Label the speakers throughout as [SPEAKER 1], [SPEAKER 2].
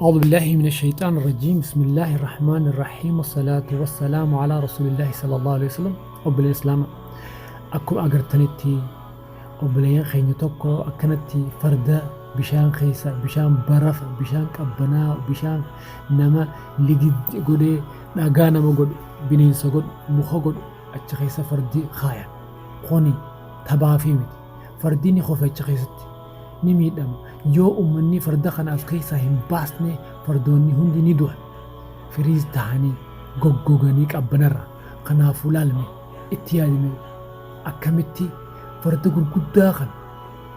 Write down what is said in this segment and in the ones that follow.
[SPEAKER 1] أعوذ بالله من الشيطان الرجيم بسم الله الرحمن الرحيم والصلاة والسلام على رسول الله صلى الله عليه وسلم وبالإسلام أكو أجرتنتي وبلين خيني توكو أكنتي فردا بشان خيسا بشان برف بشان كبنا بشان نما لجد قدي ناقانا مقود بنين سقود مخقود أتشخيسا فردي خايا خوني تبافي ميت فرديني خوفي أتشخيستي نميدم yoo ummanni farda kana as keessaa hin baasne fardoonni hundi ni du'an firiis ta'anii goggoganii qabbanarra kanaafuu laalme itti yaadime akkamitti farda gurguddaa kan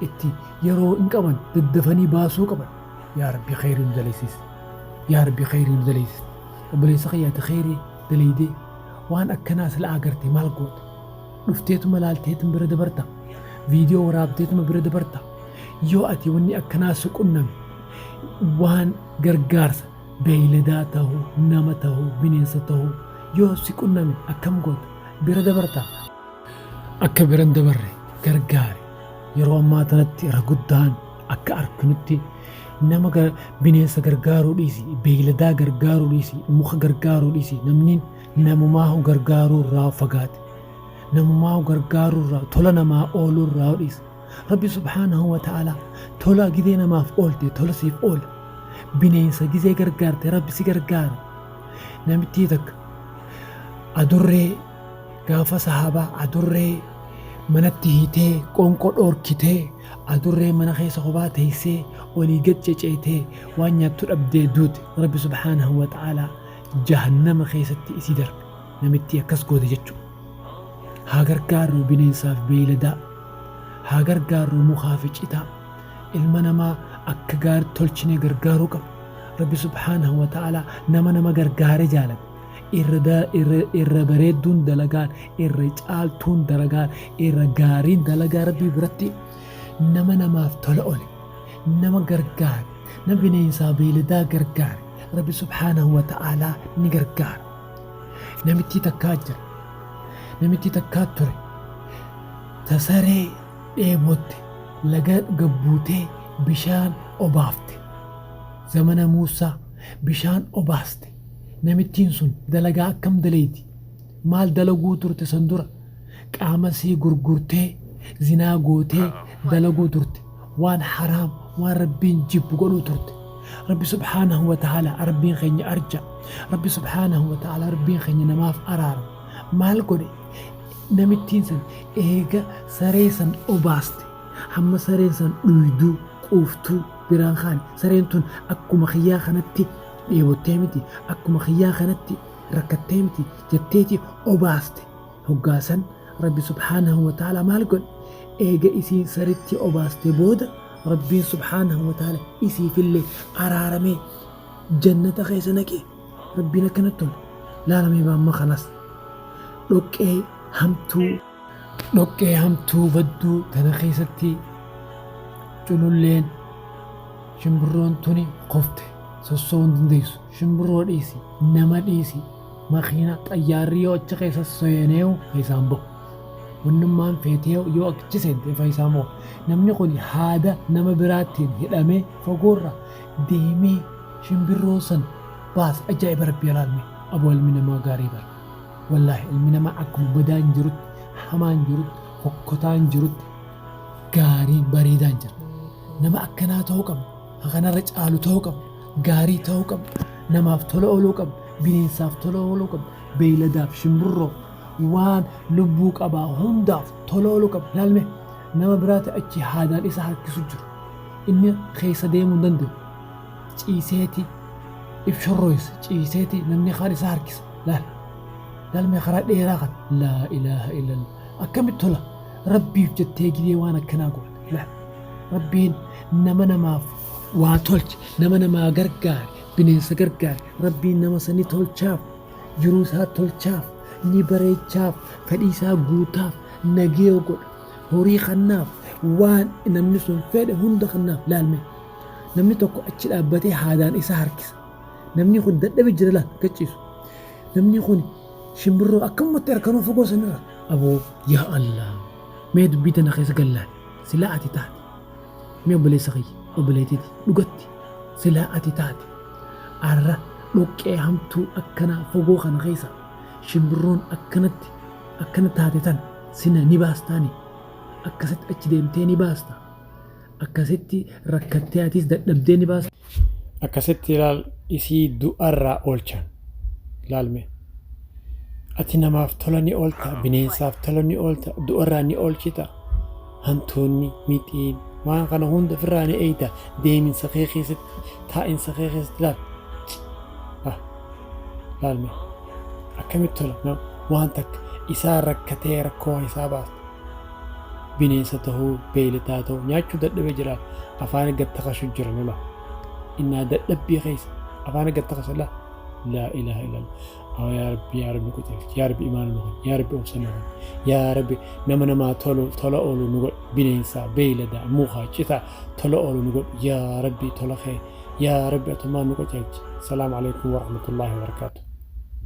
[SPEAKER 1] itti yeroo hin qaban daddafanii baasuu qaban yaa rabbi khayriin daleessis yaa rabbi khayriin daleessis obboleessa khayyaata khayrii daleeydee waan akkanaa sila agarte maal goota dhufteetuma laalteetuma bira dabarta viidiyoo waraabteetuma bira dabarta yoo ati wanni akkanaa suqunname waan gargaarsa beeyladaa ta'uu nama ta'uu bineensa ta'uu yoo siqunname akkam goota bira dabarta akka biran dabarre gargaare yeroo ammaa tanatti irra guddaan akka arkinutti nama bineensa gargaaruu dhiisi beeyladaa gargaaruu dhiisi muka gargaaruu dhiisi namni namumaahu gargaaruu irraa fagaate namumaahu gargaaruu irraa tola namaa ooluu irraa dhiisi ربي سبحانه وتعالى تولا جدينا ما في أولتي تولا سيف أول بنيسا جزي غرغارتي ربي سي غرغار نمتيتك أدوري غافا صحابة أدوري منتهيتي قنقل أوركيتي أدوري منخي صحباتي سي ولي قد جيتي وان يبتر أبدي دوت ربي سبحانه وتعالى جهنم خيستي إسيدر نمتيا كسكو دي جتشو ها غرغار بنيسا في بيلدا haa gargaarru mukaa fi citaa ilma namaa akka gaar tolchine gargaaruu qaba rabbi subhaanahu wa ta'ala nama gargaare jaalata irra bareedduun dalagaan irra caaltuun dalagaan irra gaariin dalagaa rabbii biratti nama namaaf tola ole nama gargaare nama bineensaa beeyladaa gargaare rabbi subhaanahu wa ta'ala ni gargaara namitti takkaa jira namitti takkaa ture tasaree dheebotte laga gabbuutee bishaan obaafte zamana Muusaa bishaan obaaste namittiin sun dalagaa akkam daleeyti maal dalaguu turte san dura qaama sii gurgurtee zinaa gootee dalaguu turte waan haraam waan rabbiin jibbu godhuu turte rabbi subhaanahu wa ta'ala rabbiin keenya arja rabbi subhaanahu wa ta'ala rabbiin keenya namaaf araara maal godhe namittiin san eega saree san obaaste hamma sareen san dhuyduu quuftuu biraan kaane sareen tun akkuma khiyyaa kanatti dheebottee miti akkuma khiyyaa kanatti rakkattee miti jetteeti obaaste hoggaasan rabbi subhaanahu wa ta'ala maal godhe eega isiin saritti obaaste booda rabbiin subhaanahu wa ta'ala isiifillee araaramee jannata keessa naqee rabbiin akkanatti tole laalamee baamma kanas dhoqqee hamtuu badduu tana keessatti cululleen shimbirroon tuni qofte sossoo hin dandeessu shimbirroo dhiisi nama dhiisi makiina xayyaarri yoo achi keessa seeneewu keessaan bahu wannummaan feetee yoo achi seente fayyisaan bahu namni kun haada nama biraattiin hidhamee fagoorra deemee shimbirroo san baas ajaa'iba rabbii alaalme aboo ilmi namaa gaarii bara والله المنما أكل بدان جرت حمان جرت فكتان جرت غاري بريدان جر نما أكنا توقم هغنا رجالو توقم غاري توقم نما افتلو لوقم بنين سافتلو لوقم بيلداف شمبرو وان لبوك أبا هنداف تلو لوقم لالمه نما برات أجي هادان إسا حركي سجر إني خيسا ديمون دندو جيسيتي إفشرويس جيسيتي نمني خالي ساركيس لا دالمي خرا ديراغت لا اله الا الله اكمل تولا ربي جتيجي وانا كناغو لا ربي نمنا ما واتولج نمنا ما غرغار بنين سغرغار ربي نما سني تولچاف جروسا تولچاف ني بريچاف فديسا غوتاف نغيو غد هوري خناف وان نمني سون فد هند خناف لالمي نمني توكو اچ دابتي هادان اسا هركس نمني خون ددب جرلا كچيسو نمني خون شمبرو أكم متركنوا فوقو سنرا أبو يا الله ما يدبيتنا خيس قلال سلاعتي تحت ما يبلي سخي وبليتي لقتي سلاعتي تحت arra dhoqqee hamtuu akkana fogoo kana keessa shimbirroon akkana taate tan sina ni baastaani akkasitti achi deemtee ni baasta akkasitti rakkattee atis dadhabdee ni baasta akkasitti ilaal isii du'arraa oolchan ilaalme ati namaaf tola ni oolta bineensaaf tola ni oolta du'arraa ni oolchita hantuunni mixiin waan kana hunda ofirraa ni eeyta deeminsa kee keessatti taa'insa kee keessatti ilaalme akkamitti tola waan takka isaa rakkatee rakkoo isaa baasta bineensa ta'uu beeyladaa ta'uu nyaachuu dadhabee jira afaan gattaqashu jira lola innaa dadhabbii keessa afaan gattaqasa لا إله إلا الله يا ربي يا ربي كتير يا ربي إيمان نقول يا ربي أوصل نقول يا ربي نما تلا أولو نقول بنيسا بيلدا موخا شتا تلا أولو نقول يا ربي تلا خير يا ربي أتمنى نقول السلام عليكم ورحمة الله وبركاته.